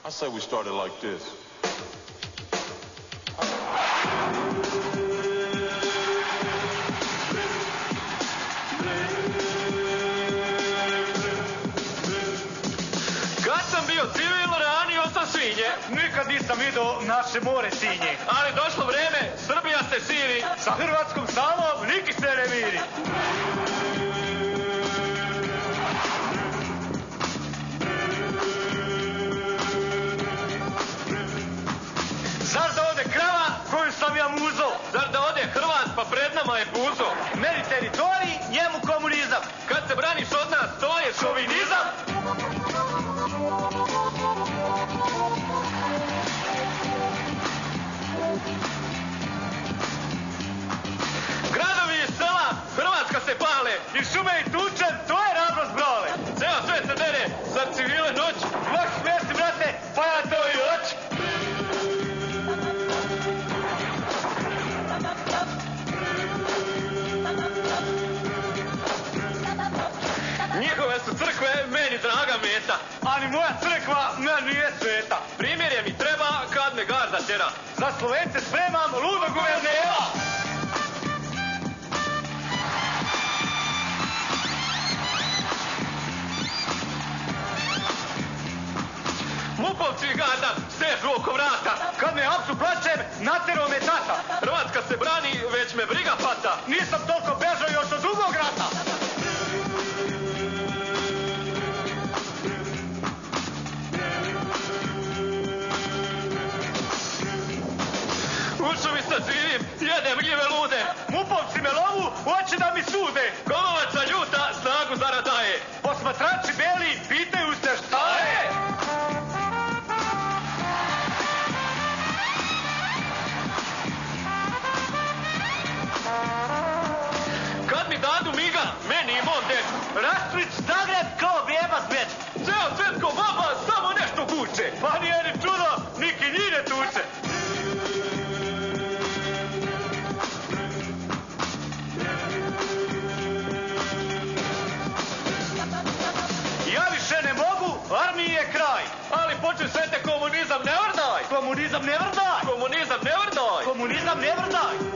I say we started like this. Kad sam bio civil, ranio sam svinje. Nikad nisam vidio naše more sinje. Ali došlo vreme, Srbija se širi. Sa hrvatskom salom niki se ne miri. Zar da ode krava koju sam ja muzo? Zar da ode Hrvat pa pred nama je puzo? Meni teritorij, njemu komunizam. Kad se braniš od nas, to je šovinizam. Gradovi i sela, Hrvatska se pale. I šume i tučem, to je radost brale. Ceo sve se dere, za civile noć. Baš smiješni, brate, pa ja to i hoću. Njihove su crkve meni draga meta. Ali moja crkva meni nije sveta. Primjerje mi treba kad me garda tjera. Za Slovence spremam ludog guvernera. Mupovci garda stežu oko vrata. Kad me apsu plačem, natero me tata. Hrvatska se brani, već me briga pata. Nisam toliko bežao još od drugog rata. U šumi sad živim, jedem gljive lude. Mupovci me lovu, hoće da mi sude. Kolovača ljuta, snagu zara daje. Posmatrači beli, pitaju se šta je. Kad mi dadu miga, meni i mom dečku. Rastrić Zagreb kao bijeba smeć. Ceo svet ko baba, samo nešto vuče. Pa nije ni čudo, niki njih ne tuče. Ja više ne mogu, armiji je kraj. Ali počne sve te komunizam ne vrdaj. Komunizam ne vrdaj. Komunizam ne vrdaj. Komunizam ne vrdaj.